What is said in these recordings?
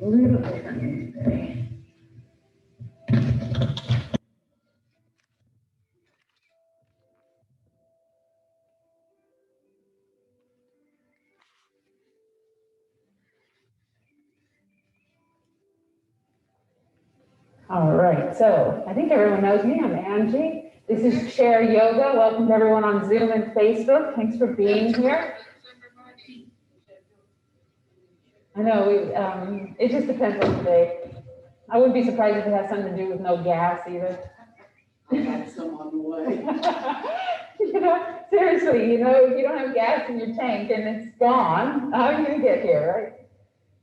a little different today. All right, so I think everyone knows me. I'm Angie. This is Chair Yoga. Welcome to everyone on Zoom and Facebook. Thanks for being here. I know, it just depends on the day. I wouldn't be surprised if it has something to do with no gas either. I got some on the way. Seriously, if you don't have gas in your tank and it's gone, how are you gonna get here, right?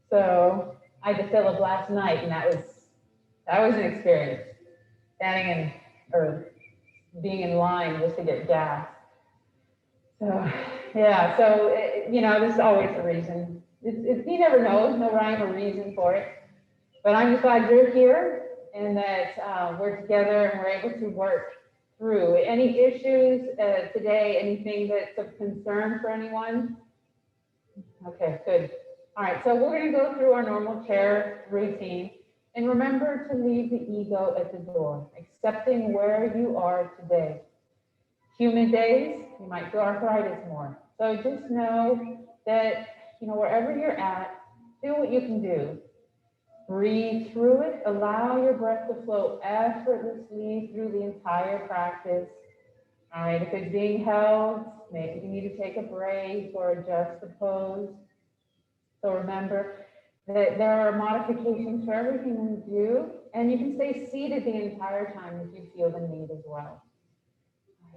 So I had to fill up last night, and that was an experience. Standing in, or being in line just to get gas. So, yeah, so, there's always a reason. You never know, there's no rhyme or reason for it. But I'm just glad you're here and that we're together and we're able to work through. Any issues today, anything that's of concern for anyone? Okay, good. All right, so we're going to go through our normal chair routine. And remember to leave the ego at the door, accepting where you are today. Humid days, you might feel arthritis more. So just know that, wherever you're at, do what you can do. Breathe through it. Allow your breath to flow effortlessly through the entire practice. All right, if it's being held, maybe you need to take a break or adjust the pose. So remember that there are modifications for everything we do, and you can stay seated the entire time if you feel the need as well.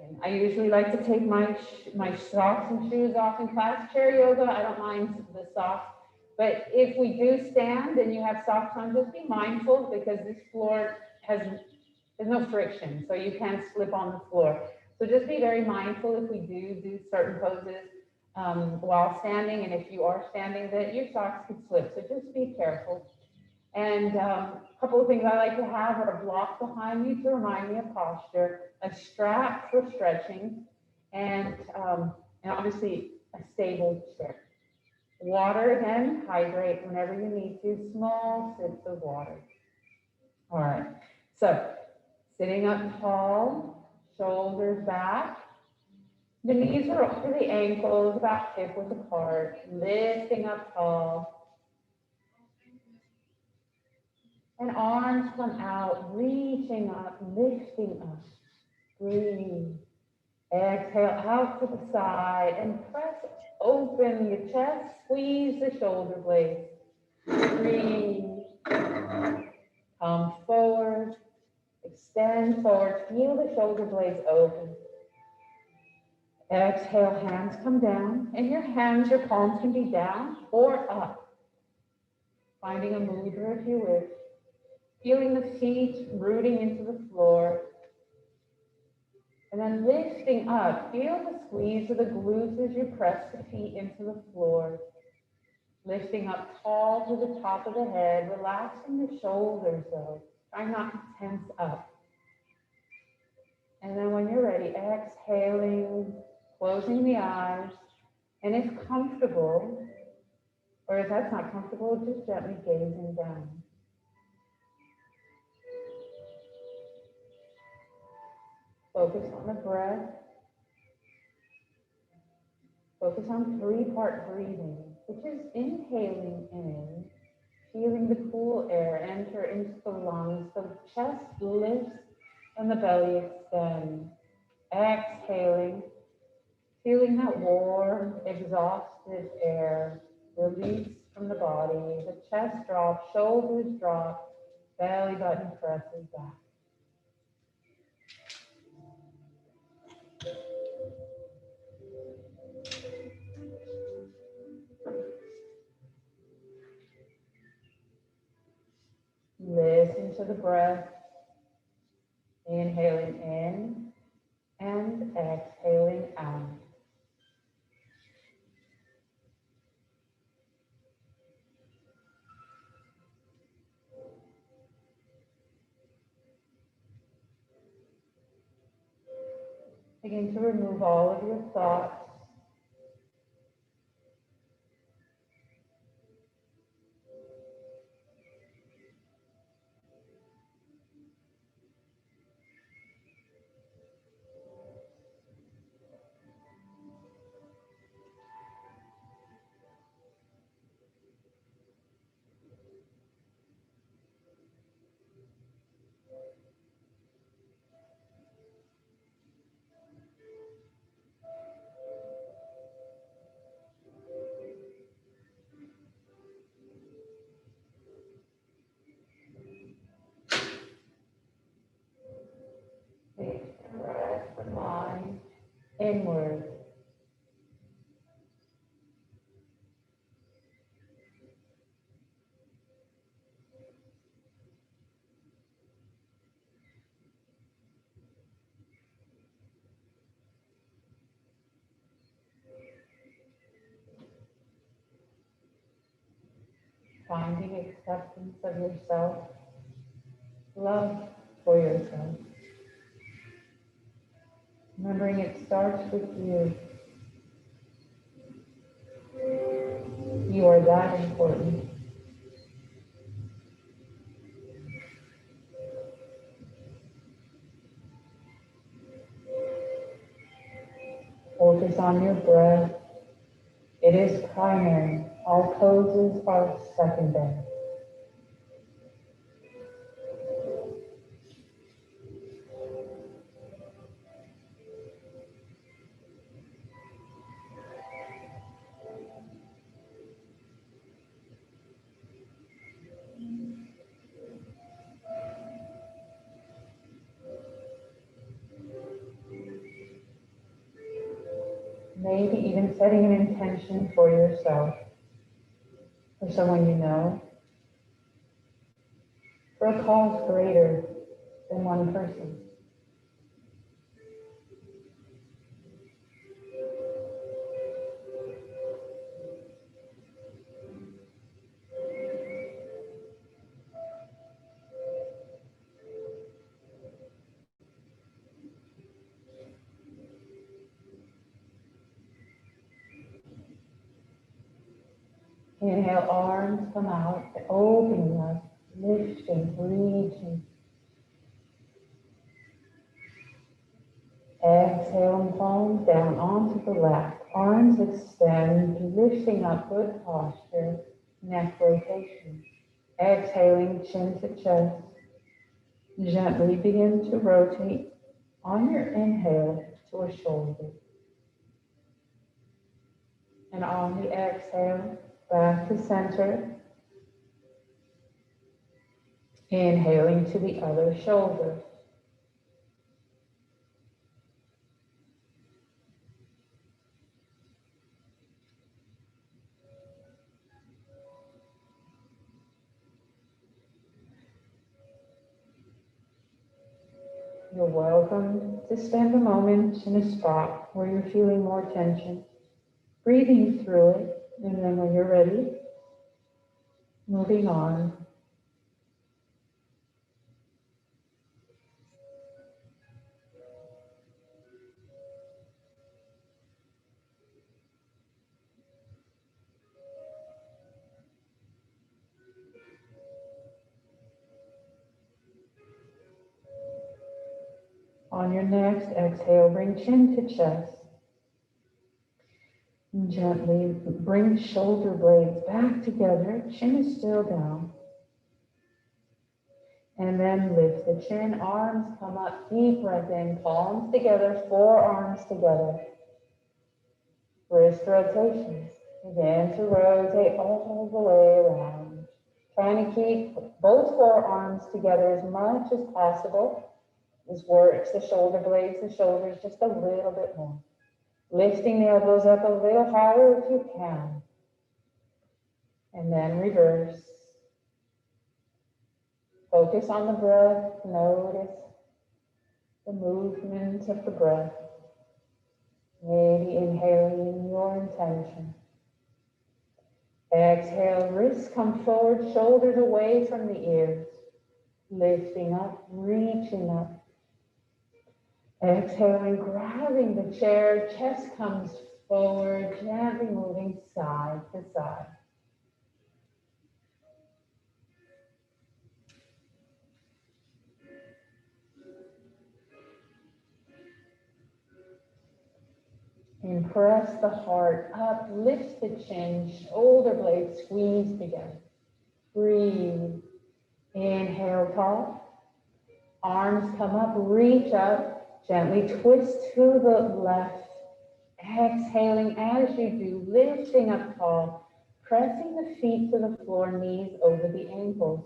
And I usually like to take my socks and shoes off in class. Chair yoga, I don't mind the socks. But if we do stand and you have socks on, just be mindful because this floor there's no friction, so you can slip on the floor. So just be very mindful if we do certain poses while standing, and if you are standing, that your socks could slip. So just be careful. And a couple of things I like to have are a block behind you to remind me of posture, a strap for stretching, and obviously a stable chair. Water, again, hydrate whenever you need to, small sips of water. All right, so sitting up tall, shoulders back. The knees are up to the ankles, about hip-width apart, lifting up tall. And arms come out, reaching up, lifting up. Breathe. Exhale out to the side and press open the chest, squeeze the shoulder blades. Breathe. Come forward, extend forward, feel the shoulder blades open. Exhale, hands come down, and your palms can be down or up. Finding a mudra if you wish. Feeling the feet rooting into the floor. And then lifting up, feel the squeeze of the glutes as you press the feet into the floor. Lifting up tall to the top of the head, relaxing the shoulders though. Try not to tense up. And then when you're ready, exhaling, closing the eyes. And if comfortable, or if that's not comfortable, just gently gazing down. Focus on the breath. Focus on three-part breathing, which is inhaling in, feeling the cool air enter into the lungs, the chest lifts and the belly extends. Exhaling, feeling that warm, exhausted air release from the body. The chest drops, shoulders drop, belly button presses back. Listen to the breath, inhaling in and exhaling out. Begin to remove all of your thoughts. inward. Finding acceptance of yourself, love for yourself. Remembering it starts with you. You are that important. Focus on your breath. It is primary. All poses are secondary. Maybe even setting an intention for yourself, for someone you know, for a cause greater than one person. Inhale, arms come out, opening up, lifting, reaching. Exhale, palms down onto the left. Arms extend, lifting up, good posture, neck rotation. Exhaling, chin to chest. Gently begin to rotate on your inhale to a shoulder. And on the exhale, back to center. Inhaling to the other shoulder. You're welcome to spend a moment in a spot where you're feeling more tension, breathing through it, and then when you're ready, moving on. On your next exhale, bring chin to chest. And gently bring shoulder blades back together. Chin is still down. And then lift the chin, arms come up, deep breath in, palms together, forearms together. Wrist rotations. Begin to rotate all the way around. Trying to keep both forearms together as much as possible. This works the shoulder blades, the shoulders just a little bit more. Lifting the elbows up a little higher if you can. And then reverse. Focus on the breath. Notice the movement of the breath. Maybe inhaling your intention. Exhale, wrists come forward, shoulders away from the ears. Lifting up, reaching up. Exhaling, grabbing the chair, chest comes forward, gently moving side to side. And press the heart up, lift the chin, shoulder blades squeeze together. Breathe. Inhale, tall. Arms come up, reach up. Gently twist to the left. Exhaling as you do, lifting up tall. Pressing the feet to the floor, knees over the ankles.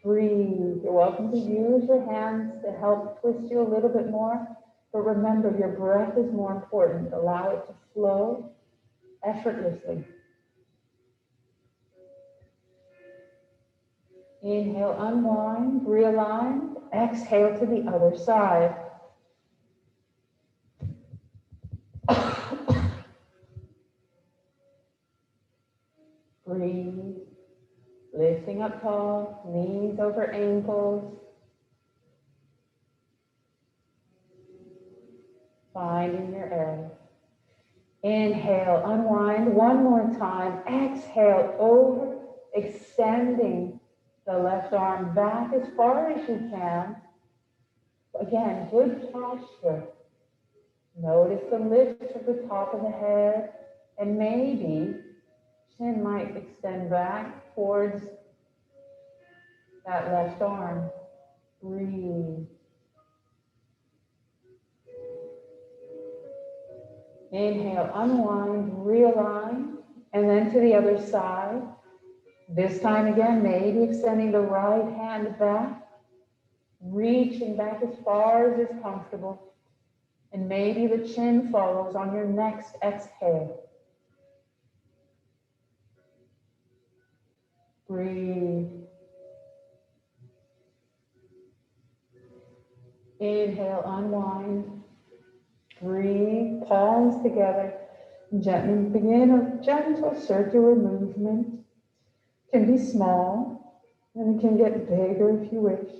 Breathe. You're welcome to use your hands to help twist you a little bit more. But remember, your breath is more important. Allow it to flow effortlessly. Inhale, unwind, realign. Exhale to the other side. Breathe. Lifting up tall, knees over ankles. Finding your air. Inhale, unwind one more time. Exhale, over, extending the left arm back as far as you can. Again, good posture. Notice the lift at the top of the head, and maybe chin might extend back towards that left arm. Breathe. Inhale, unwind, realign, and then to the other side. This time again, maybe extending the right hand back, reaching back as far as is comfortable. And maybe the chin follows on your next exhale. Breathe. Inhale, unwind. Breathe, palms together. Gently begin a gentle circular movement. It can be small, and it can get bigger if you wish.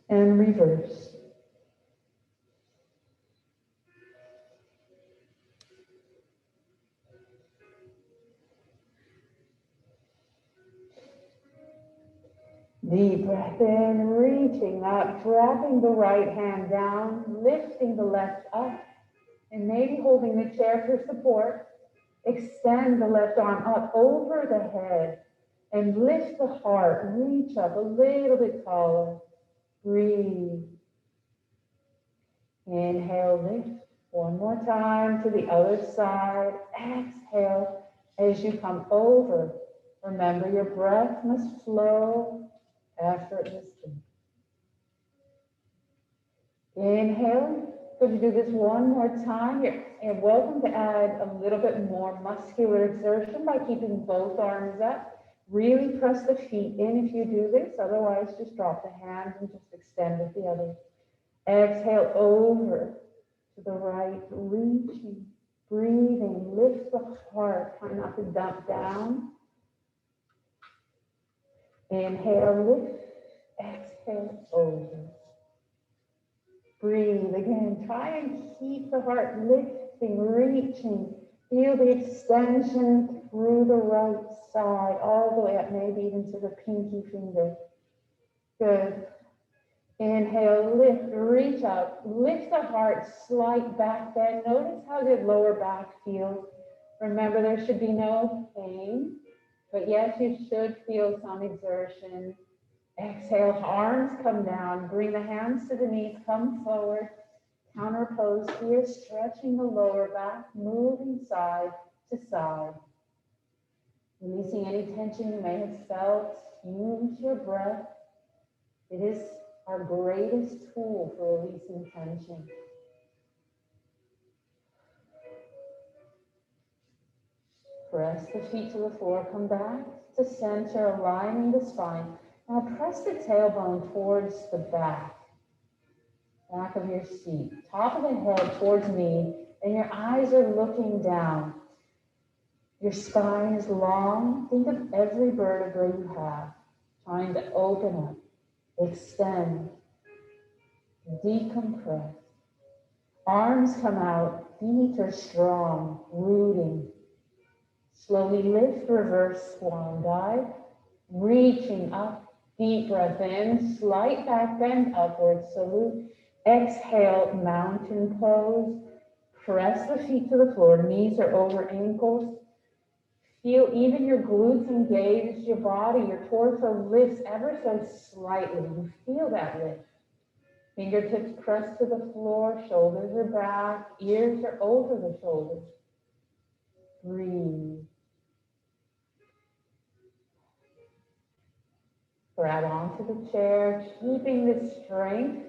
And reverse. Deep breath in, reaching up, dropping the right hand down, lifting the left up, and maybe holding the chair for support. Extend the left arm up over the head and lift the heart. Reach up a little bit taller. Breathe. Inhale, lift. One more time to the other side. Exhale as you come over. Remember, your breath must flow effortlessly. Inhale. Could you do this one more time? You're welcome to add a little bit more muscular exertion by keeping both arms up. Really press the feet in if you do this. Otherwise, just drop the hands and just extend with the other. Exhale over to the right, reaching, breathing. Lift the heart. Try not to dump down. Inhale, lift. Exhale, over. Breathe again. Try and keep the heart lifting, reaching. Feel the extension through the right side, all the way up, maybe even to the pinky finger. Good. Inhale, lift, reach up, lift the heart, slight back bend. Notice how the lower back feels. Remember, there should be no pain, but yes, you should feel some exertion. Exhale, arms come down, bring the hands to the knees, come forward, counter pose here, stretching the lower back, moving side to side. Releasing any tension you may have felt, use your breath. It is our greatest tool for releasing tension. Press the feet to the floor, come back to center, aligning the spine. Now press the tailbone towards the back of your seat, top of the head towards me, and your eyes are looking down. Your spine is long. Think of every vertebra you have, trying to open up, extend, decompress. Arms come out, feet are strong, rooting. Slowly lift, reverse swan dive, reaching up. Deep breath in, slight back bend, upward salute. Exhale, mountain pose. Press the feet to the floor, knees are over ankles. Feel even your glutes engage, your body, your torso lifts ever so slightly. You feel that lift. Fingertips press to the floor, shoulders are back, ears are over the shoulders. Breathe. Grab onto the chair, keeping this strength,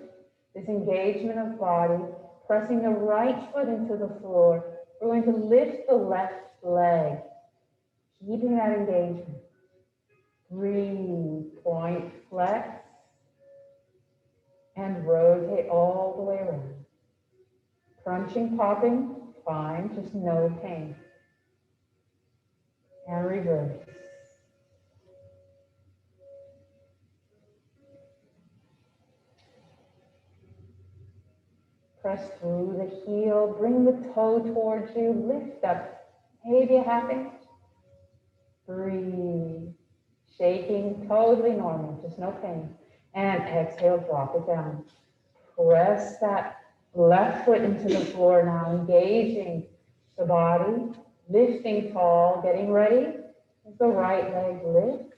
this engagement of body, pressing the right foot into the floor. We're going to lift the left leg, keeping that engagement. Breathe, point, flex, and rotate all the way around. Crunching, popping, fine, just no pain. And reverse. Press through the heel, bring the toe towards you, lift up, maybe a half inch. Breathe, shaking, totally normal, just no pain. And exhale, drop it down. Press that left foot into the floor now, engaging the body, lifting tall, getting ready as the right leg lifts,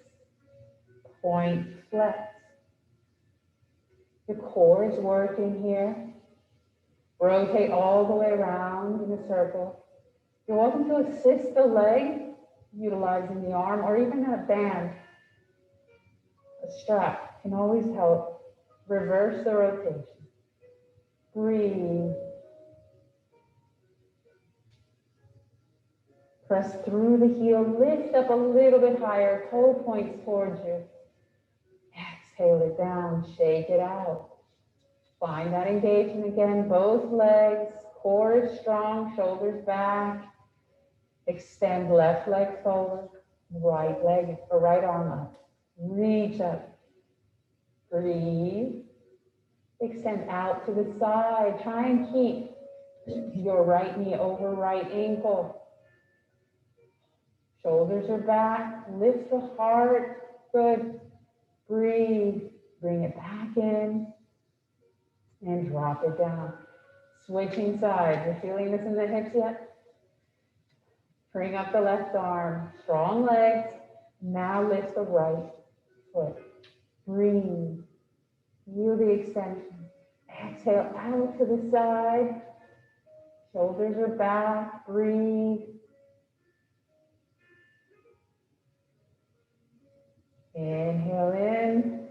point, flex. Your core is working here. Rotate all the way around in a circle. You're welcome to assist the leg, utilizing the arm or even a band. A strap can always help. Reverse the rotation. Breathe. Press through the heel, lift up a little bit higher, toe points towards you. Exhale it down, shake it out. Find that engagement again, both legs, core is strong, shoulders back. Extend left leg forward, right leg or right arm up. Reach up. Breathe. Extend out to the side. Try and keep your right knee over right ankle. Shoulders are back. Lift the heart. Good. Breathe. Bring it back in. And drop it down. Switching sides. You're feeling this in the hips yet? Bring up the left arm. Strong legs. Now lift the right foot. Breathe. Feel the extension. Exhale out to the side. Shoulders are back. Breathe. Inhale in.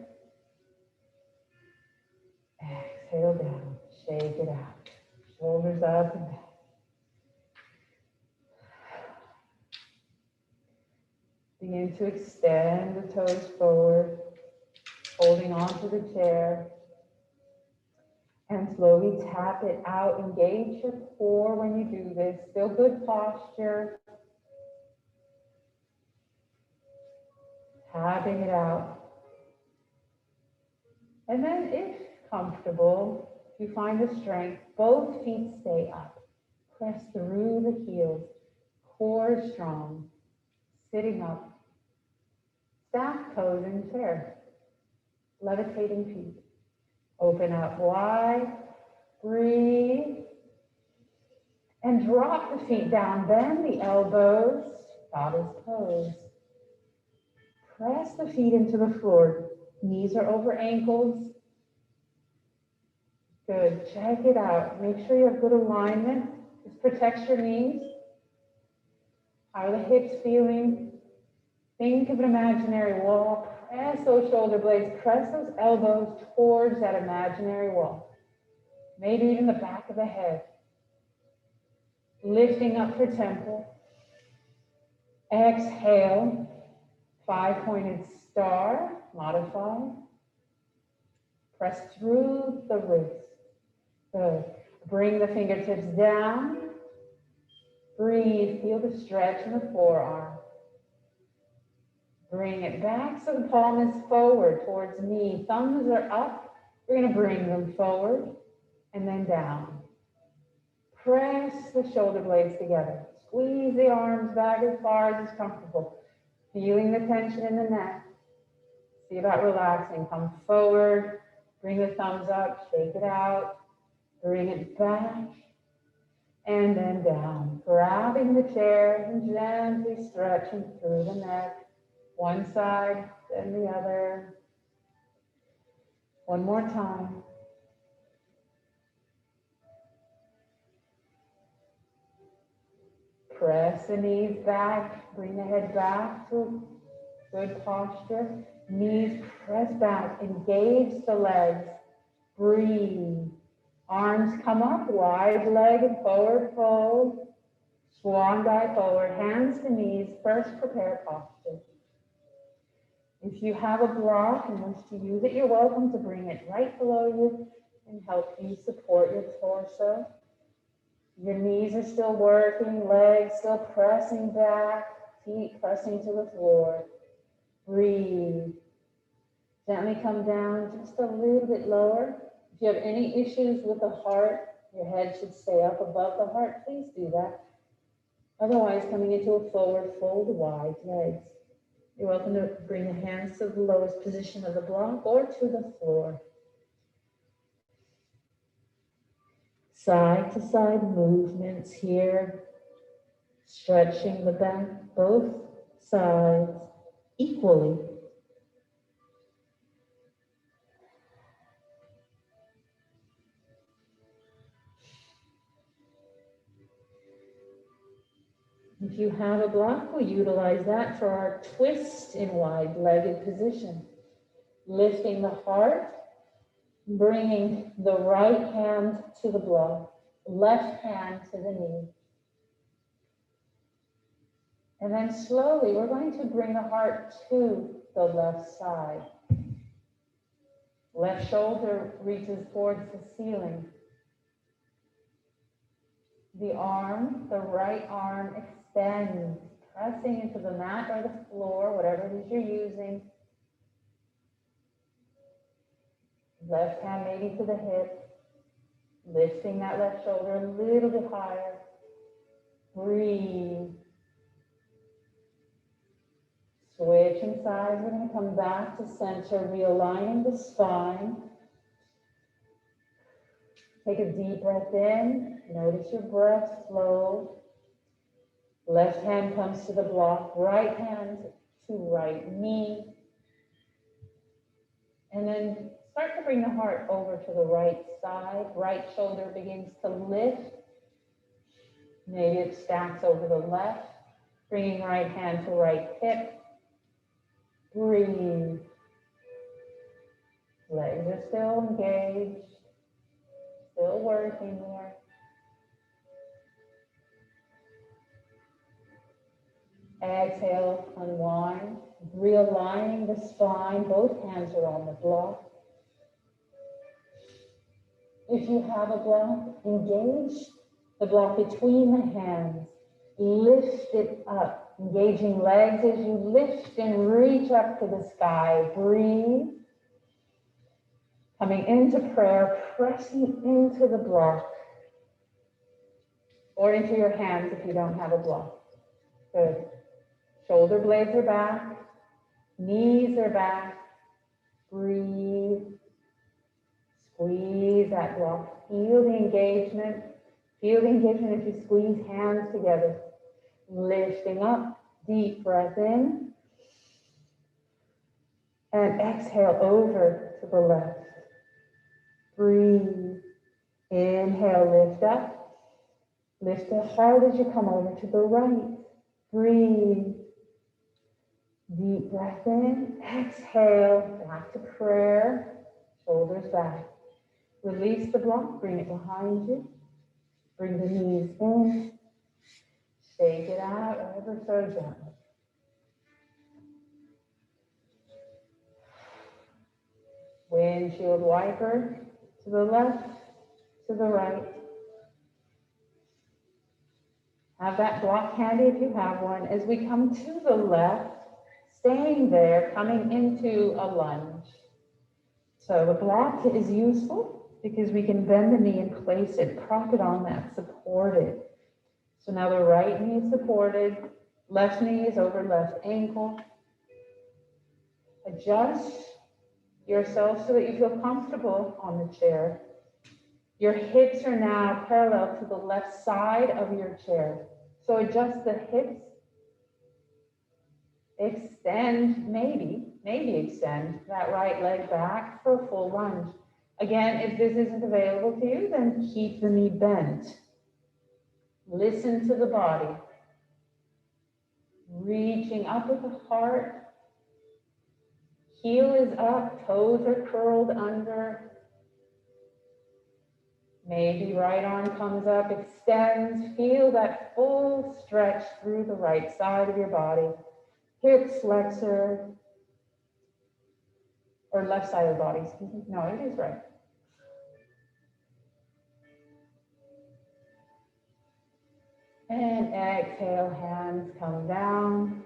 Exhale down. Shake it out. Shoulders up and back. Begin to extend the toes forward, holding onto the chair. And slowly tap it out. Engage your core when you do this. Still good posture. Tapping it out. And then if comfortable, if you find the strength, both feet stay up. Press through the heels. Core strong. Sitting up. Stack toes in chair. Levitating feet. Open up wide. Breathe. And drop the feet down. Bend the elbows. Goddess pose. Press the feet into the floor. Knees are over ankles. Good. Check it out. Make sure you have good alignment. This protects your knees. How are the hips feeling? Think of an imaginary wall. Press those shoulder blades. Press those elbows towards that imaginary wall. Maybe even the back of the head. Lifting up your temple. Exhale. 5-pointed star. Modify. Press through the wrist. Good. Bring the fingertips down. Breathe. Feel the stretch in the forearm. Bring it back so the palm is forward towards knee. Thumbs are up. We're going to bring them forward and then down. Press the shoulder blades together. Squeeze the arms back as far as is comfortable. Feeling the tension in the neck. See about relaxing. Come forward. Bring the thumbs up. Shake it out. Bring it back. And then down. Grabbing the chair and gently stretching through the neck. One side, then the other. One more time. Press the knees back, bring the head back to good posture. Knees press back, engage the legs, breathe. Arms come up, wide legged, forward fold, swan dive forward, hands to knees, first prepare posture. If you have a block and wish to use it, you're welcome to bring it right below you and help you support your torso. Your knees are still working, legs still pressing back, feet pressing to the floor. Breathe. Gently come down just a little bit lower. If you have any issues with the heart, your head should stay up above the heart, please do that. Otherwise, coming into a forward fold, wide legs. You're welcome to bring the hands to the lowest position of the block or to the floor. Side to side movements here, stretching the back, both sides equally. If you have a block, we'll utilize that for our twist in wide-legged position. Lifting the heart, bringing the right hand to the block, left hand to the knee. And then slowly, we're going to bring the heart to the left side. Left shoulder reaches towards the ceiling. The arm, the right arm extends, pressing into the mat or the floor, whatever it is you're using. Left hand maybe to the hip, lifting that left shoulder a little bit higher. Breathe. Switching sides, we're going to come back to center, realigning the spine. Take a deep breath in, notice your breath flow. Left hand comes to the block, right hand to right knee. And then start to bring the heart over to the right side. Right shoulder begins to lift. Maybe it stacks over the left, bringing right hand to right hip. Breathe. Legs are still engaged. Still working there. Exhale, unwind. Realigning the spine. Both hands are on the block. If you have a block, engage the block between the hands. Lift it up. Engaging legs as you lift and reach up to the sky. Breathe. Coming into prayer, pressing into the block or into your hands if you don't have a block. Good. Shoulder blades are back, knees are back. Breathe. Squeeze that block. Feel the engagement. Feel the engagement as you squeeze hands together. Lifting up, deep breath in. And exhale over to the left. Breathe. Inhale, lift up. Lift the heart as you come over to the right. Breathe. Deep breath in. Exhale. Back to prayer. Shoulders back. Release the block. Bring it behind you. Bring the knees in. Shake it out ever so gently. Windshield wiper. To the left, to the right. Have that block handy if you have one. As we come to the left, staying there, coming into a lunge. So the block is useful because we can bend the knee and place it, prop it on that, support it. So now the right knee is supported, left knee is over left ankle. Adjust yourself so that you feel comfortable on the chair. Your hips are now parallel to the left side of your chair. So adjust the hips. Extend, maybe extend that right leg back for a full lunge. Again, if this isn't available to you, then keep the knee bent. Listen to the body. Reaching up with the heart. Heel is up, toes are curled under. Maybe right arm comes up, extends. Feel that full stretch through the right side of your body. Hips flexor, or left side of the body, excuse me. No, it is right. And exhale, hands come down,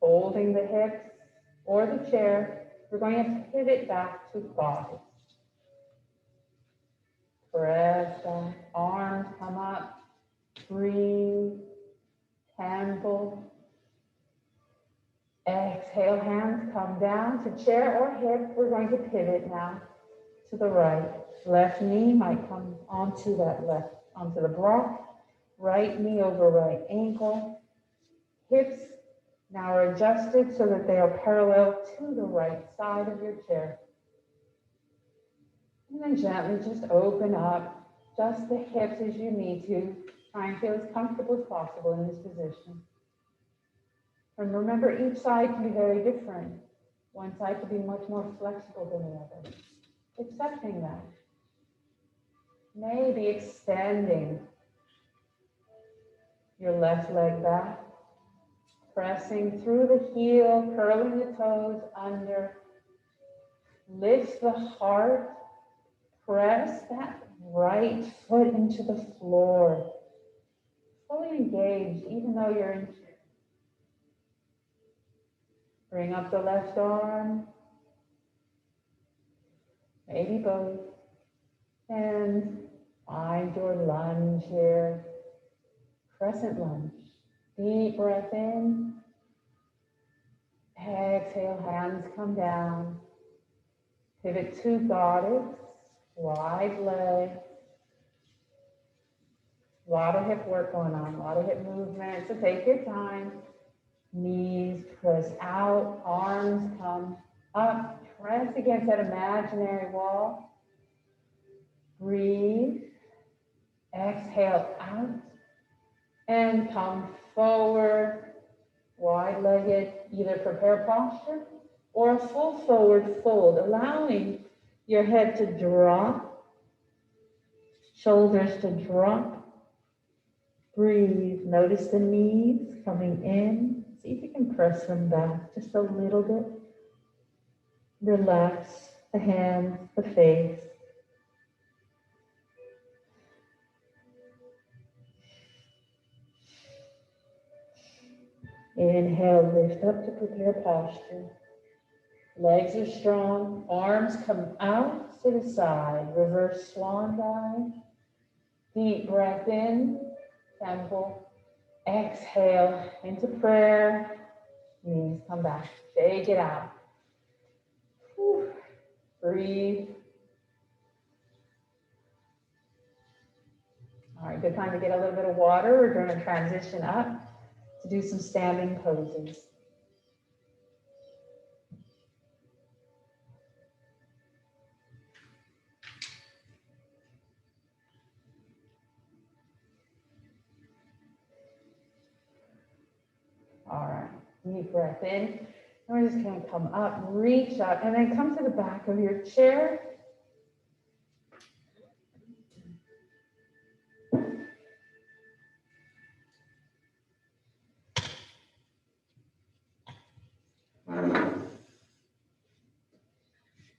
holding the hips or the chair. We're going to pivot back to body. Press down, arms come up, breathe, temple. Exhale, hands come down to chair or hip. We're going to pivot now to the right. Left knee might come onto the block. Right knee over right ankle. Hips now are adjusted so that they are parallel to the right side of your chair. And then gently just open up just the hips as you need to. Try and feel as comfortable as possible in this position. And remember, each side can be very different. One side could be much more flexible than the other. Accepting that. Maybe extending your left leg back. Pressing through the heel, curling the toes under. Lift the heart. Press that right foot into the floor. Fully engaged, even though you're in chair. Bring up the left arm. Maybe both. And find your lunge here. Crescent lunge. Deep breath in. Exhale, hands come down. Pivot to goddess. Wide leg. A lot of hip work going on, a lot of hip movement. So take your time. Knees press out, arms come up. Press against that imaginary wall. Breathe. Exhale out. And come forward. Wide-legged, either prepare posture or a full forward fold, allowing your head to drop, shoulders to drop. Breathe. Notice the knees coming in. See if you can press them back just a little bit. Relax the hands, the face. Inhale, lift up to prepare posture. Legs are strong, arms come out to the side. Reverse swan dive. Deep breath in, temple. Exhale into prayer. Knees come back. Shake it out. Whew. Breathe. All right, good time to get a little bit of water. We're going to transition up to do some standing poses. All right, deep breath in. And we're just going to come up, reach up, and then come to the back of your chair.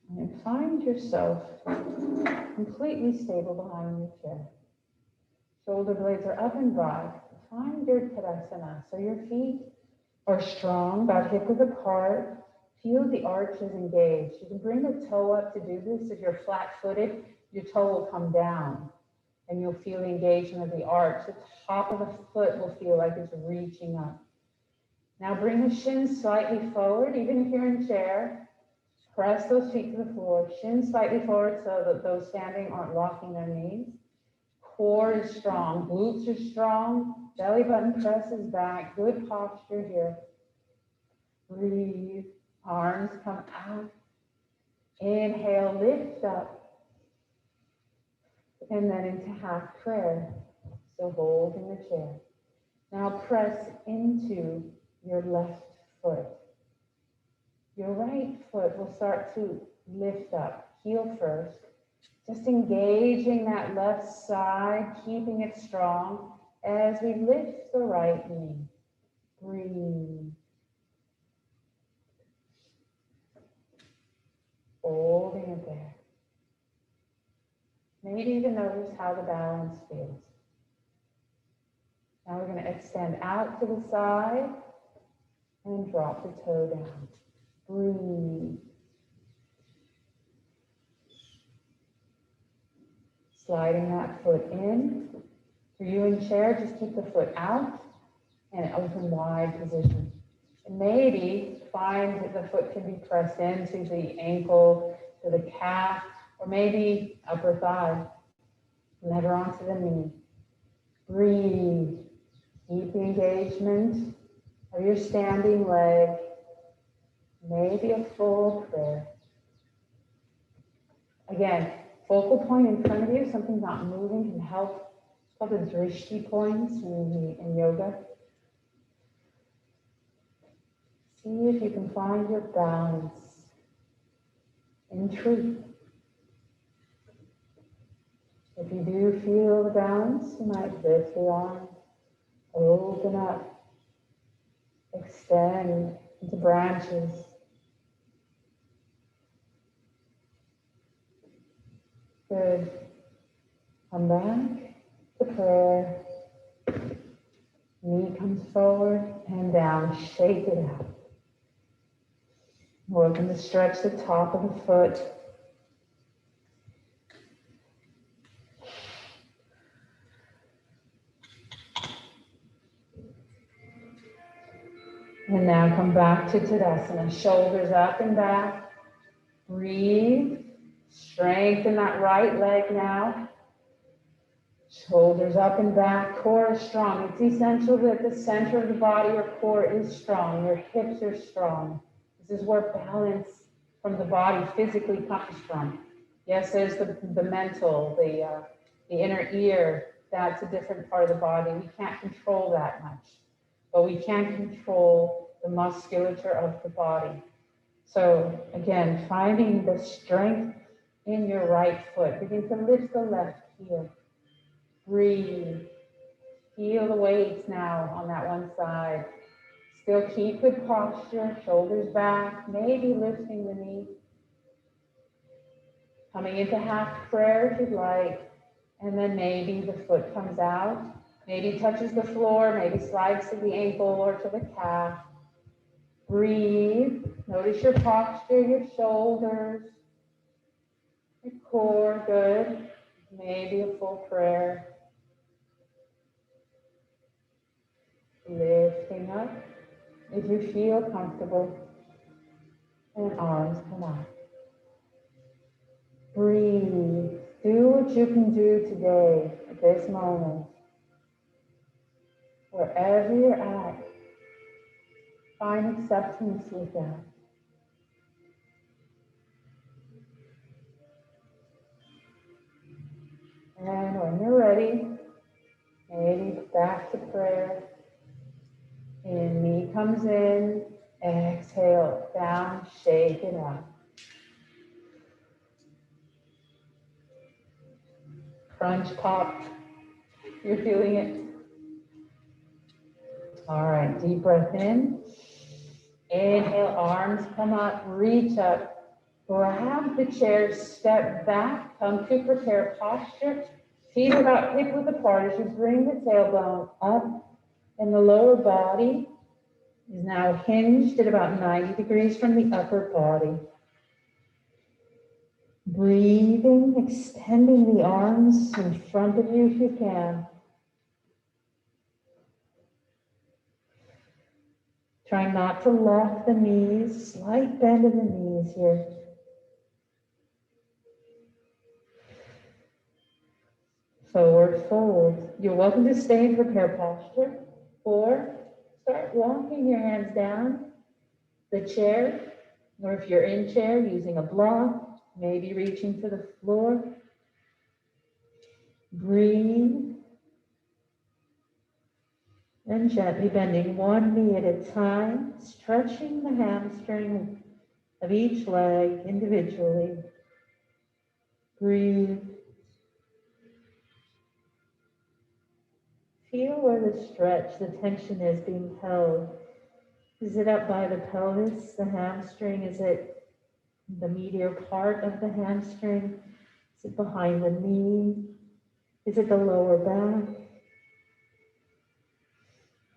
And find yourself completely stable behind your chair. Shoulder blades are up and broad. Find your Tadasana. So your feet are strong, about hip width apart. Feel the arches engaged. You can bring the toe up to do this. If you're flat-footed, your toe will come down and you'll feel the engagement of the arch. The top of the foot will feel like it's reaching up. Now bring the shins slightly forward, even if you're in chair. Press those feet to the floor. Shins slightly forward so that those standing aren't locking their knees. Core is strong, glutes are strong, belly button presses back, good posture here. Breathe, arms come out. Inhale, lift up. And then into half prayer. So hold in the chair. Now press into your left foot. Your right foot will start to lift up, heel first. Just engaging that left side, keeping it strong as we lift the right knee. Breathe. Holding it there. Maybe even notice how the balance feels. Now we're going to extend out to the side and drop the toe down. Breathe. Sliding that foot in. For you in chair, just keep the foot out and an open wide position. And maybe find that the foot can be pressed into the ankle, to the calf, or maybe upper thigh. Never onto the knee. Breathe. Keep the engagement of your standing leg. Maybe a full prayer. Again, focal point in front of you, something not moving can help. It's called the drishti points in yoga. See if you can find your balance in truth. If you do feel the balance, you might lift the arm, open up, extend into branches. Good. Come back to prayer. Knee comes forward and down. Shake it out. We're going to stretch the top of the foot. And now come back to Tadasana. Shoulders up and back. Breathe. Strengthen that right leg now. Shoulders up and back. Core is strong. It's essential that the center of the body or core is strong. Your hips are strong. This is where balance from the body physically comes from. Yes, there's the mental, the inner ear. That's a different part of the body. We can't control that much. But we can control the musculature of the body. So again, finding the strength in your right foot. Begin to lift the left heel. Breathe. Feel the weights now on that one side. Still keep good posture, shoulders back, maybe lifting the knee. Coming into half prayer if you'd like, and then maybe the foot comes out. Maybe touches the floor, maybe slides to the ankle or to the calf. Breathe. Notice your posture, your shoulders, your core, good. Maybe a full prayer. Lifting up if you feel comfortable. And arms come out. Breathe. Do what you can do today, at this moment. Wherever you're at, find acceptance with that. And when you're ready, maybe back to prayer. And knee comes in, exhale, down, shake it out. Crunch, pop, you're feeling it. All right, deep breath in. Inhale, arms come up, reach up, grab the chair, step back, come to prepare posture. Feet are about hip width apart as you bring the tailbone up, and the lower body is now hinged at about 90 degrees from the upper body. Breathing, extending the arms in front of you if you can. Try not to lock the knees, slight bend in the knees here. Forward fold. You're welcome to stay in prepare posture, or start walking your hands down the chair, or if you're in chair, using a block, maybe reaching for the floor. Breathe. And gently bending one knee at a time, stretching the hamstring, of each leg individually. Breathe. Feel where the stretch, the tension is being held. Is it up by the pelvis, the hamstring? Is it the medial part of the hamstring? Is it behind the knee? Is it the lower back?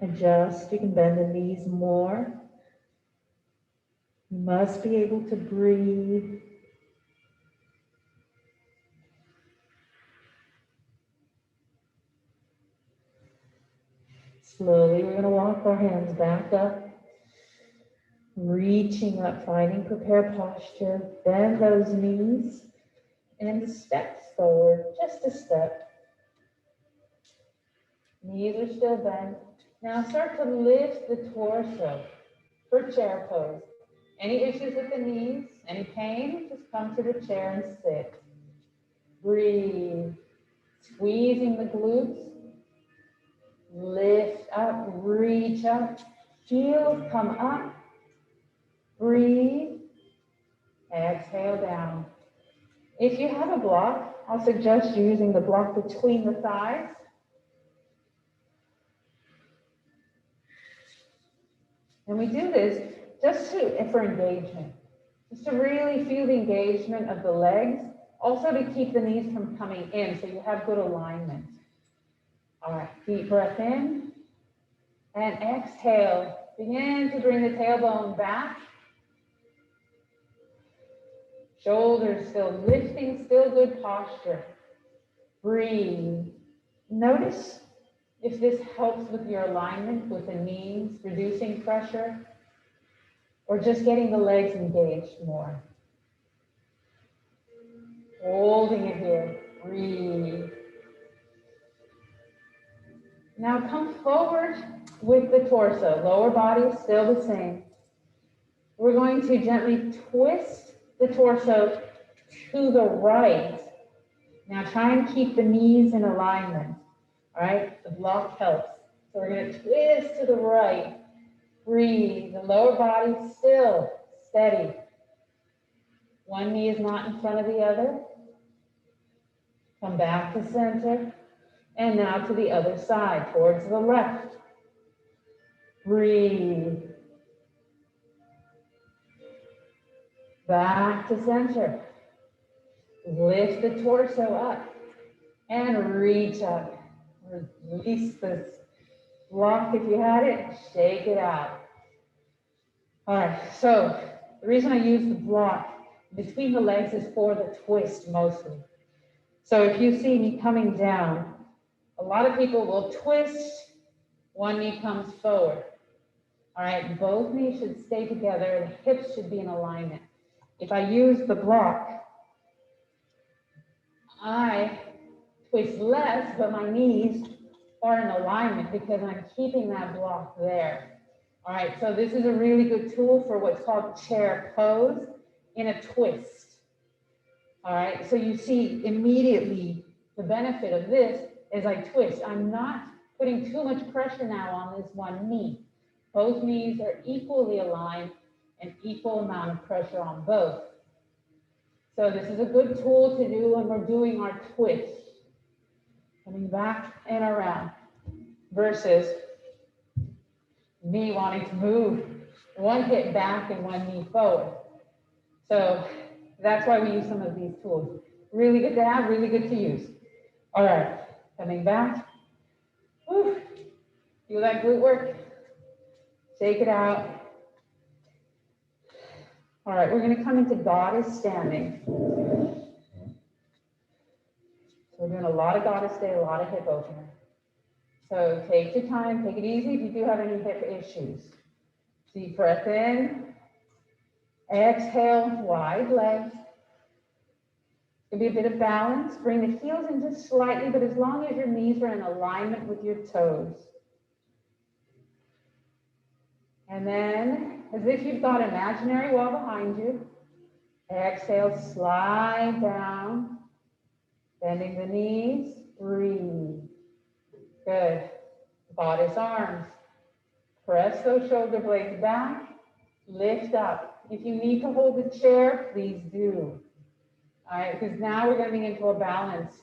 Adjust. You can bend the knees more. You must be able to breathe. Slowly, we're going to walk our hands back up, reaching up, finding prepared posture. Bend those knees and step forward, just a step. Knees are still bent. Now start to lift the torso for chair pose. Any issues with the knees, any pain, just come to the chair and sit. Breathe, squeezing the glutes. Lift up, reach up, heels come up. Breathe, exhale down. If you have a block, I'll suggest using the block between the thighs. And we do this just for engagement, just to really feel the engagement of the legs, also to keep the knees from coming in so you have good alignment. All right, deep breath in and exhale. Begin to bring the tailbone back. Shoulders still lifting, still good posture. Breathe. Notice if this helps with your alignment with the knees, reducing pressure, or just getting the legs engaged more. Holding it here. Breathe. Now come forward with the torso. Lower body is still the same. We're going to gently twist the torso to the right. Now try and keep the knees in alignment. All right, the block helps. So we're going to twist to the right. Breathe. The lower body still steady. One knee is not in front of the other. Come back to center. And now to the other side, towards the left. Breathe. Back to center. Lift the torso up and reach up. Release this block if you had it. Shake it out. All right, so the reason I use the block between the legs is for the twist mostly. So if you see me coming down, a lot of people will twist, one knee comes forward. All right, both knees should stay together, the hips should be in alignment. If I use the block, I twist less, but my knees are in alignment because I'm keeping that block there. All right, so this is a really good tool for what's called chair pose in a twist. All right, so you see immediately the benefit of this is I twist. I'm not putting too much pressure now on this one knee. Both knees are equally aligned and equal amount of pressure on both. So this is a good tool to do when we're doing our twist. Coming back and around versus me wanting to move one hip back and one knee forward. So that's why we use some of these tools. Really good to have, really good to use. All right, coming back. Whew. Feel that glute work? Shake it out. All right, we're going to come into goddess standing. So we're doing a lot of goddess day, a lot of hip opener. So take your time, take it easy if you do have any hip issues. Deep breath in. Exhale, wide legs. Give me a bit of balance. Bring the heels in just slightly, but as long as your knees are in alignment with your toes. And then, as if you've got an imaginary wall behind you, exhale, slide down, bending the knees, breathe. Good. Bodice arms. Press those shoulder blades back, lift up. If you need to hold the chair, please do. All right, because now we're getting into a balance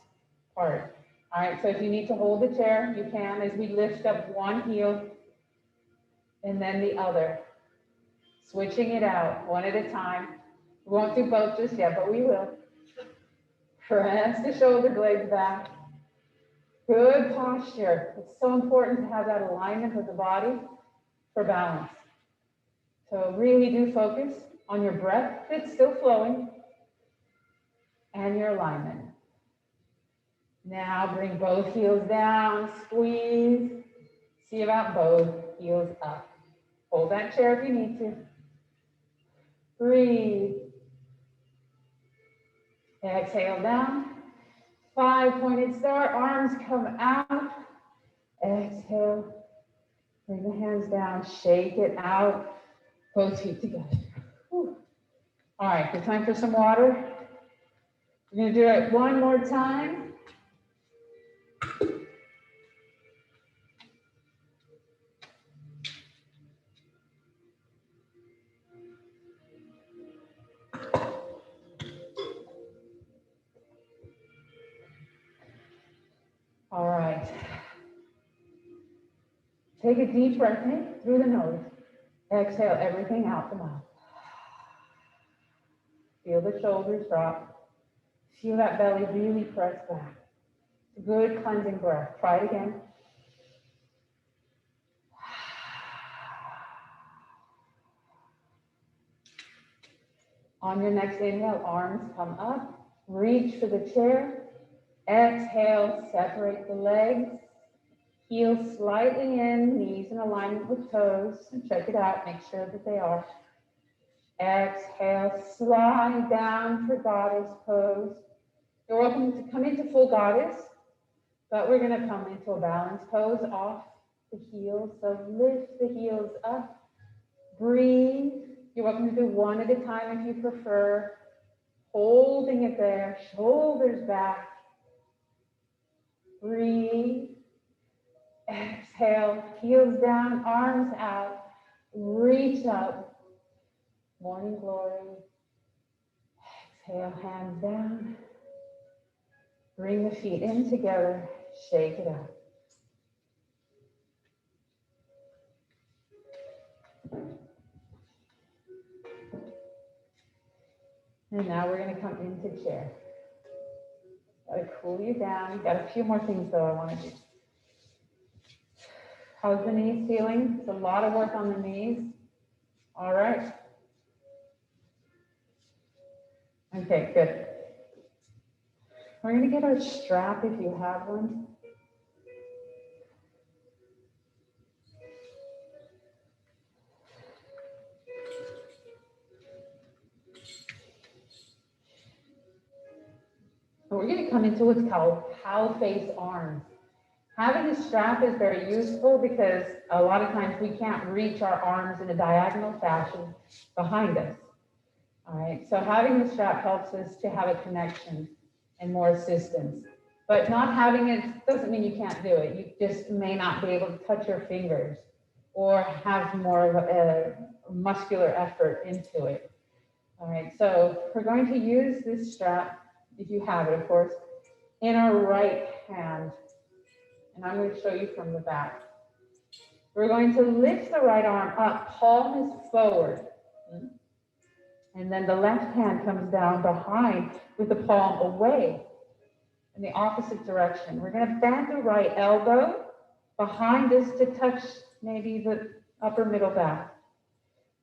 part. All right, so if you need to hold the chair, you can as we lift up one heel and then the other. Switching it out one at a time. We won't do both just yet, but we will. Press the shoulder blades back. Good posture. It's so important to have that alignment of the body for balance. So really do focus on your breath that's still flowing and your alignment. Now bring both heels down, squeeze. See about both heels up. Hold that chair if you need to. Breathe. Exhale down. 5-pointed star, arms come out. Exhale. Bring the hands down, shake it out. Both feet together. Whew. All right, good time for some water. We're gonna do it one more time. All right. Take a deep breath in through the nose. Exhale everything out the mouth. Feel the shoulders drop. Feel that belly really press back. It's a good cleansing breath. Try it again. On your next inhale, arms come up. Reach for the chair. Exhale, separate the legs. Heels slightly in, knees in alignment with toes. And check it out, make sure that they are. Exhale, slide down for goddess pose. You're welcome to come into full goddess, but we're gonna come into a balance pose off the heels. So lift the heels up, breathe. You're welcome to do one at a time if you prefer. Holding it there, shoulders back. Breathe. Exhale, heels down, arms out, reach up. Morning glory. Exhale, hands down. Bring the feet in together, shake it out. And now we're going to come into chair. Got to cool you down. Got a few more things though I want to do. How's the knees feeling? It's a lot of work on the knees. All right. Okay, good. We're going to get our strap if you have one. And we're going to come into what's called cow face arms. Having a strap is very useful because a lot of times we can't reach our arms in a diagonal fashion behind us. All right, so having the strap helps us to have a connection and more assistance. But not having it doesn't mean you can't do it. You just may not be able to touch your fingers or have more of a muscular effort into it. All right, so we're going to use this strap, if you have it, of course, in our right hand. And I'm going to show you from the back. We're going to lift the right arm up, palm is forward. And then the left hand comes down behind with the palm away in the opposite direction. We're going to bend the right elbow behind us to touch maybe the upper middle back.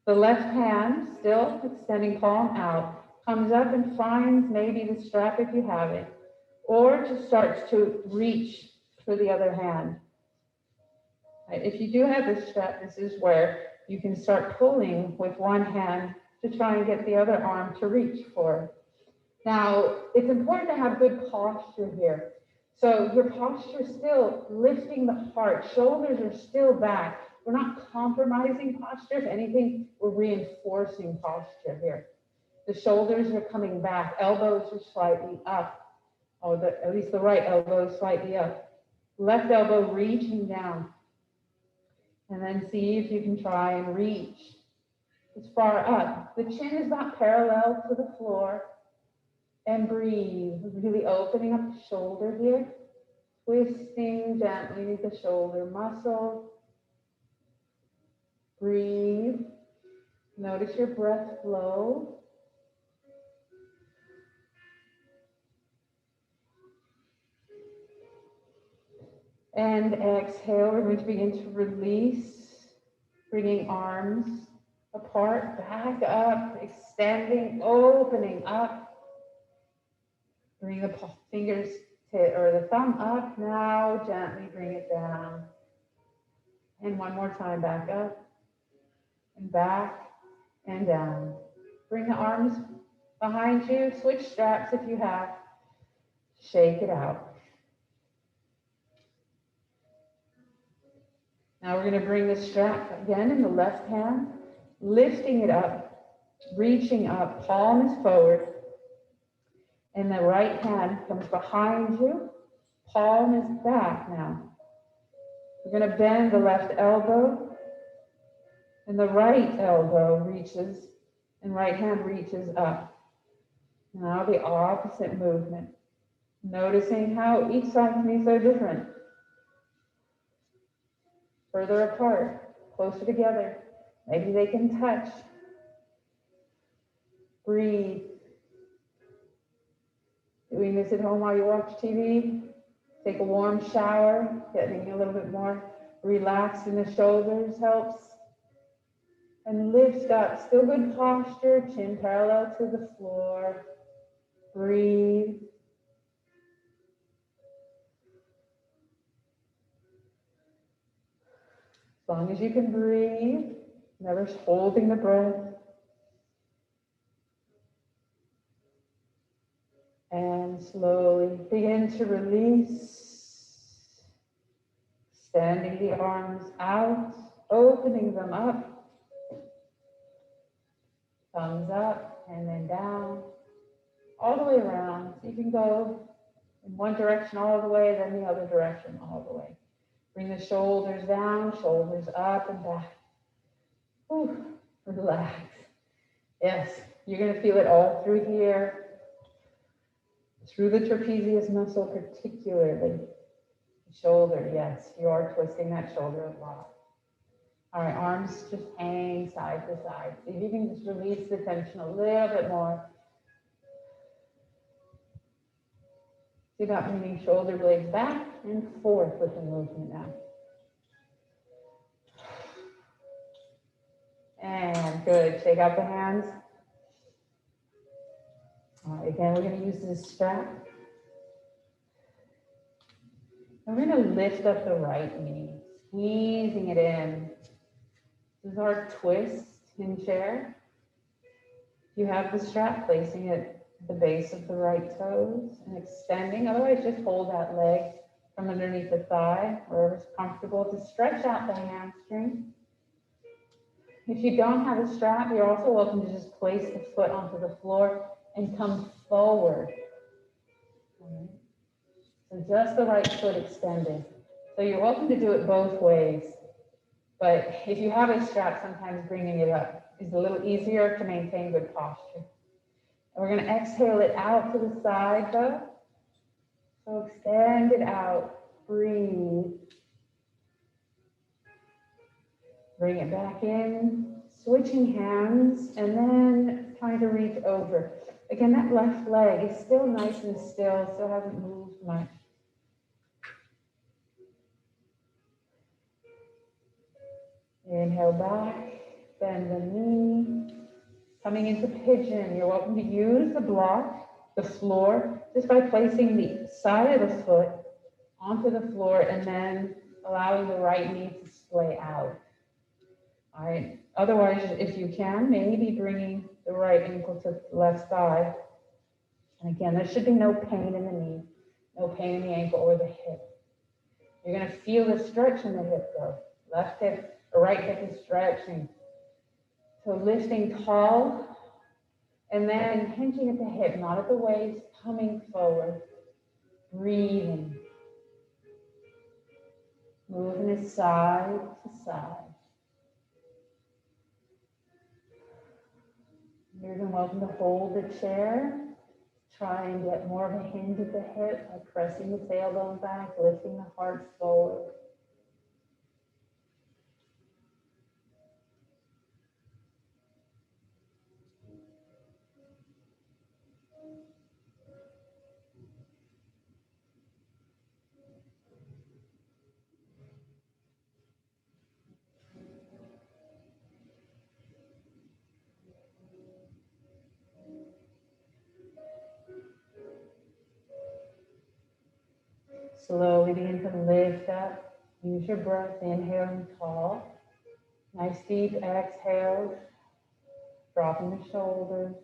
The left hand, still extending palm out, comes up and finds maybe the strap if you have it, or just starts to reach for the other hand. If you do have this strap, this is where you can start pulling with one hand to try and get the other arm to reach for. Now, it's important to have good posture here. So your posture is still lifting the heart, shoulders are still back. We're not compromising posture. If anything, we're reinforcing posture here. The shoulders are coming back, elbows are slightly up. Oh, at least the right elbow is slightly up. Left elbow reaching down. And then see if you can try and reach as far up. The chin is not parallel to the floor. And breathe, really opening up the shoulder here. Twisting gently the shoulder muscle. Breathe. Notice your breath flow. And exhale, we're going to begin to release, bringing arms apart, back up, extending, opening up. Bring the fingers or the thumb up. Now gently bring it down. And one more time, back up and back and down. Bring the arms behind you. Switch straps if you have. Shake it out. Now we're going to bring the strap again in the left hand, lifting it up, reaching up, palm is forward. And the right hand comes behind you, palm is back now. We're going to bend the left elbow, and the right elbow reaches, and right hand reaches up. Now the opposite movement. Noticing how each side can be so different. Further apart, closer together. Maybe they can touch. Breathe. Doing this at home while you watch TV. Take a warm shower, getting a little bit more relaxed in the shoulders helps. And lift up, still good posture, chin parallel to the floor. Breathe. As long as you can breathe, never holding the breath. And slowly begin to release. Extending the arms out, opening them up. Thumbs up and then down. All the way around. So you can go in one direction all the way, then the other direction all the way. Bring the shoulders down, shoulders up and back. Ooh, relax. Yes, you're going to feel it all through here. Through the trapezius muscle particularly. The shoulder, yes, you are twisting that shoulder a lot. All right, arms just hang side to side. See if you can just release the tension a little bit more. See about bringing shoulder blades back and forth with the movement now. And good, shake out the hands. All right, again, we're going to use this strap. And we're going to lift up the right knee, squeezing it in. This is our twist in chair. You have the strap, placing it at the base of the right toes and extending. Otherwise, just hold that leg from underneath the thigh, wherever's comfortable, to stretch out the hamstring. If you don't have a strap, you're also welcome to just place the foot onto the floor and come forward. All right. So just the right foot extended. So you're welcome to do it both ways. But if you have a strap, sometimes bringing it up is a little easier to maintain good posture. And we're going to exhale it out to the side though. So extend it out. Breathe. Bring it back in. Switching hands and then trying to reach over. Again, that left leg is still nice and still hasn't moved much. Inhale back, bend the knee. Coming into pigeon, you're welcome to use the block, the floor, just by placing the side of the foot onto the floor and then allowing the right knee to splay out. All right. Otherwise, if you can, maybe bringing the right ankle to the left thigh. And again, there should be no pain in the knee, no pain in the ankle or the hip. You're going to feel the stretch in the hip though. Left hip or right hip is stretching. So lifting tall and then hinging at the hip, not at the waist, coming forward. Breathing. Moving it side to side. You're even welcome to hold the chair. Try and get more of a hinge at the hip by pressing the tailbone back, lifting the heart forward. Slowly begin to lift up. Use your breath, inhaling tall. Nice deep exhale. Dropping the shoulders.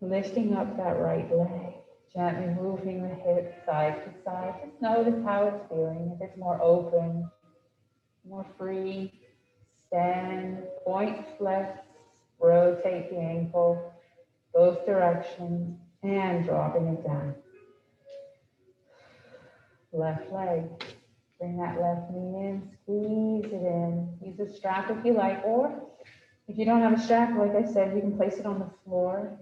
Lifting up that right leg. Gently moving the hip side to side. Just notice how it's feeling. If it's more open, more free. Stand, point, flex, rotate the ankle, both directions, and dropping it down. Left leg. Bring that left knee in, squeeze it in. Use a strap if you like, or if you don't have a strap, like I said, you can place it on the floor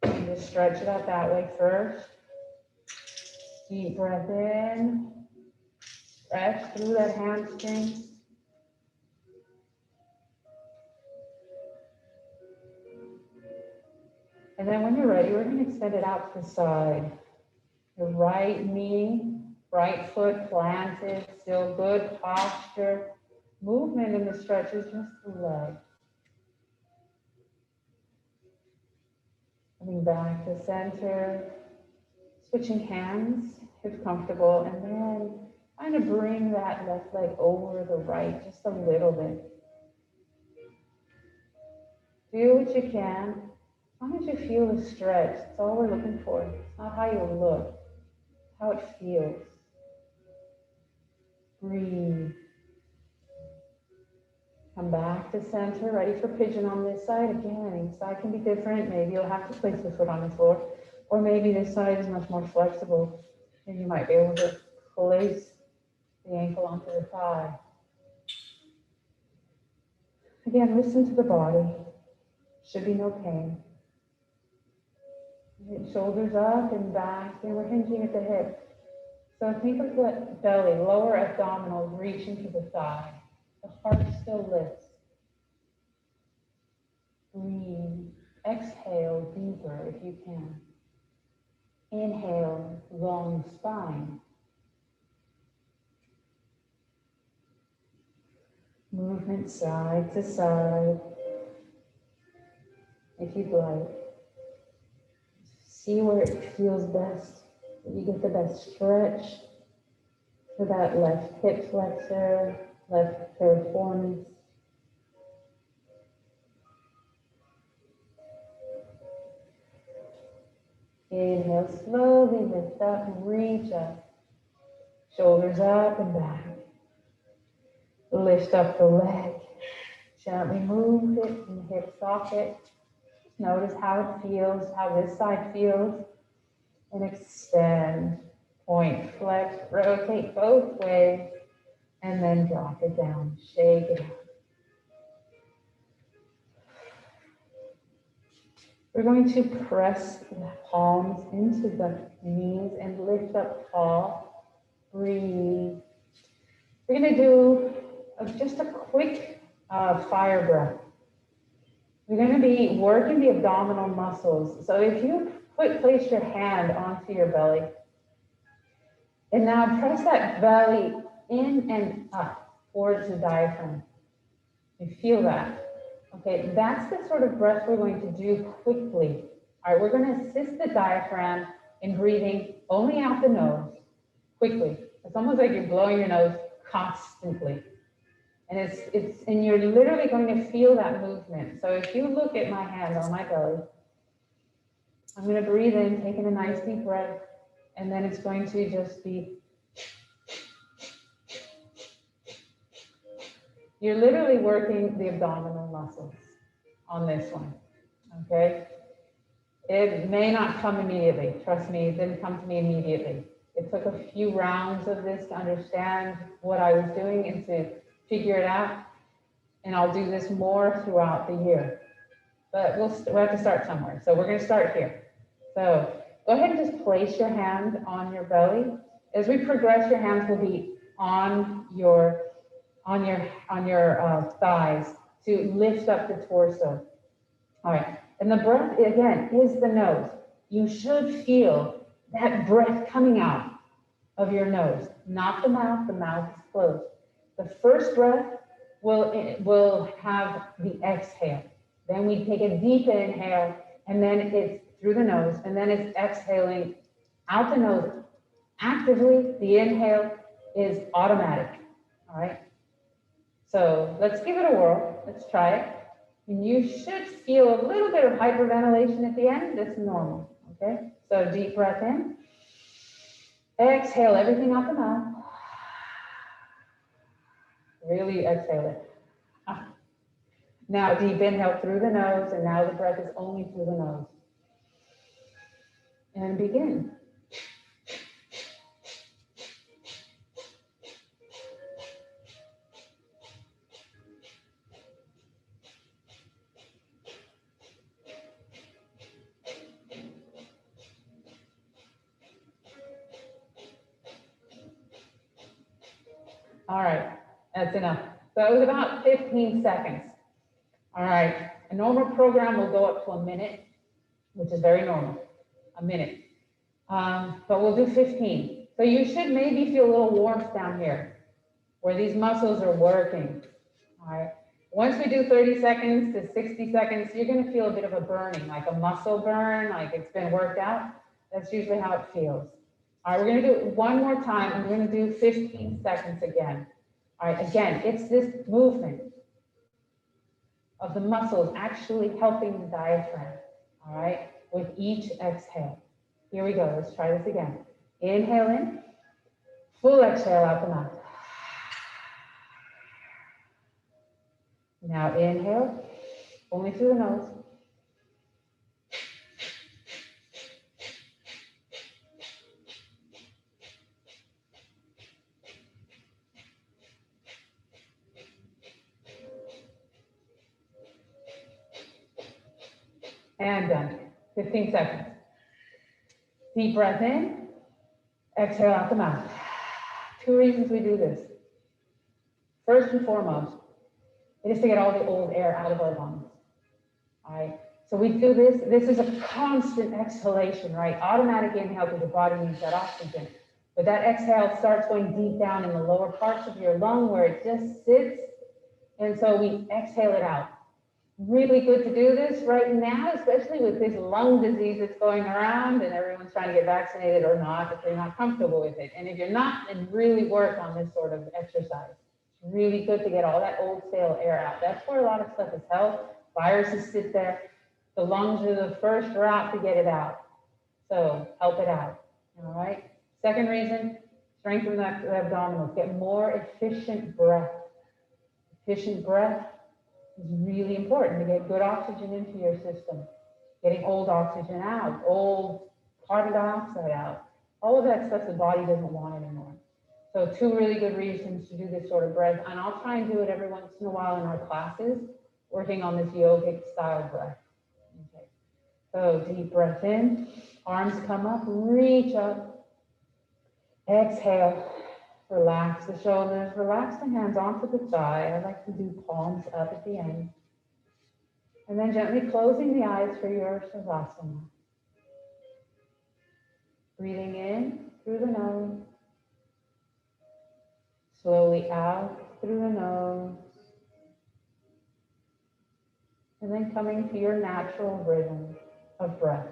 and just stretch it out that way first. Deep breath in. Stretch through that hamstring. And then when you're ready, we're going to extend it out to the side. Your right knee, right foot planted, still good posture. Movement in the stretch is just the leg. Coming back to center. Switching hands if comfortable. And then kind of bring that left leg over the right just a little bit. Do what you can. As long as you feel the stretch, that's all we're looking for. It's not how you look, it's how it feels. Breathe. Come back to center, ready for pigeon on this side. Again, each side can be different. Maybe you'll have to place the foot on the floor, or maybe this side is much more flexible, and you might be able to place the ankle onto the thigh. Again, listen to the body. Should be no pain. Shoulders up and back, and we're hinging at the hip. So think of the belly, lower abdominals reaching to the thigh. The heart still lifts. Breathe. Exhale deeper if you can. Inhale, long spine. Movement side to side, if you'd like. See where it feels best. You get the best stretch for that left hip flexor, left piriformis. Inhale, slowly lift up and reach up. Shoulders up and back. Lift up the leg. Gently move it in the hip socket. Just notice how it feels, how this side feels. And extend. Point, flex, rotate both ways. And then drop it down. Shake it out. We're going to press the palms into the knees and lift up tall. Breathe. We're going to do just a quick fire breath. We're going to be working the abdominal muscles. So if you place your hand onto your belly, and now press that belly in and up towards the diaphragm. You feel that? Okay, that's the sort of breath we're going to do quickly. All right, we're going to assist the diaphragm in breathing only out the nose, quickly. It's almost like you're blowing your nose constantly. And you're literally going to feel that movement. So if you look at my hand on my belly, I'm going to breathe in, taking a nice deep breath, and then it's going to just be, you're literally working the abdominal muscles on this one, okay? It may not come immediately. Trust me, it didn't come to me immediately. It took a few rounds of this to understand what I was doing and to figure it out. And I'll do this more throughout the year. but we'll have to start somewhere. So we're going to start here. So go ahead and just place your hand on your belly. As we progress, your hands will be on your thighs to lift up the torso. All right, and the breath again is the nose. You should feel that breath coming out of your nose, not the mouth. The mouth is closed. The first breath will have the exhale. Then we take a deep inhale, and then it's through the nose, and then it's exhaling out the nose. Actively, the inhale is automatic. All right. So let's give it a whirl. Let's try it. And you should feel a little bit of hyperventilation at the end. That's normal. Okay. So deep breath in. Exhale everything out the mouth. Really exhale it. Now deep inhale through the nose, and now the breath is only through the nose. And begin. All right, that's enough. So it was about 15 seconds. All right, a normal program will go up to a minute, which is very normal, a minute. But we'll do 15. So you should maybe feel a little warmth down here where these muscles are working. All right. Once we do 30 seconds to 60 seconds, you're going to feel a bit of a burning, like a muscle burn, like it's been worked out. That's usually how it feels. All right, we're going to do it one more time, and we're going to do 15 seconds again. All right, again, it's this movement of the muscles actually helping the diaphragm, all right, with each exhale. Here we go. Let's try this again. Inhale in, full exhale out the mouth. Now inhale, only through the nose. And done. 15 seconds. Deep breath in, exhale out the mouth. 2 reasons we do this. First and foremost, it is to get all the old air out of our lungs. All right. So we do this. This is a constant exhalation, right? Automatic inhale because the body needs that oxygen. But that exhale starts going deep down in the lower parts of your lung where it just sits. And so we exhale it out. Really good to do this right now, especially with this lung disease that's going around and everyone's trying to get vaccinated or not, if they're not comfortable with it. And if you're not, then really work on this sort of exercise. It's really good to get all that old stale air out. That's where a lot of stuff is held. Viruses sit there. The lungs are the first route to get it out. So help it out. All right. Second reason, strengthen the abdominals. Get more efficient breath. Efficient breath is really important to get good oxygen into your system. Getting old oxygen out, old carbon dioxide out. All of that stuff the body doesn't want anymore. So 2 really good reasons to do this sort of breath. And I'll try and do it every once in a while in our classes, working on this yogic style breath. Okay. So deep breath in, arms come up, reach up. Exhale. Relax the shoulders, relax the hands onto the thigh. I like to do palms up at the end. And then gently closing the eyes for your Tadasana. Breathing in through the nose. Slowly out through the nose. And then coming to your natural rhythm of breath.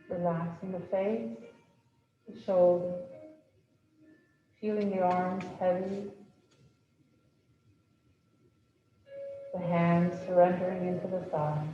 Relaxing the face, the shoulders, feeling the arms heavy, the hands surrendering into the thighs.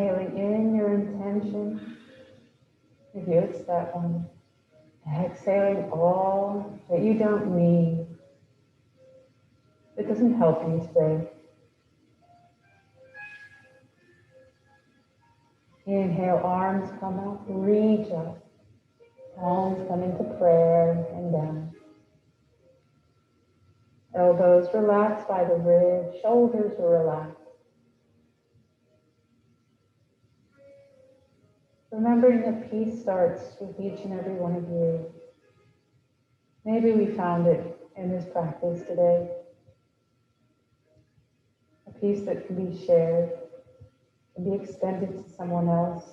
Inhaling in your intention. Maybe it's that one. Exhaling all that you don't need. It doesn't help you today. Inhale, arms come up, reach up. Palms come into prayer and down. Elbows relaxed by the ribs, shoulders are relaxed. Remembering that peace starts with each and every one of you. Maybe we found it in this practice today. A peace that can be shared, can be extended to someone else.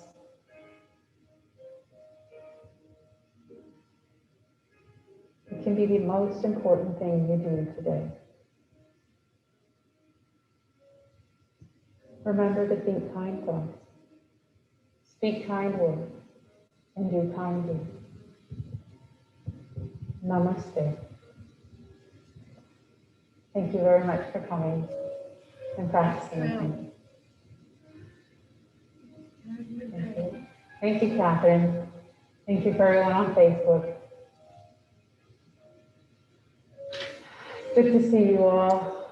It can be the most important thing you do today. Remember to think kind thoughts, speak kind words, and do kind deeds. Namaste. Thank you very much for coming and practicing with me. Thank you. Thank you, Catherine. Thank you for everyone on Facebook. Good to see you all,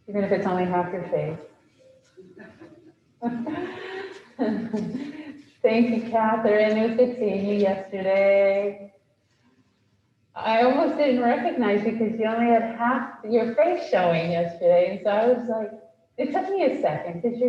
even if it's only half your face. Thank you, Catherine. It was good seeing you yesterday. I almost didn't recognize you because you only had half your face showing yesterday. And so I was like, it took me a second because you're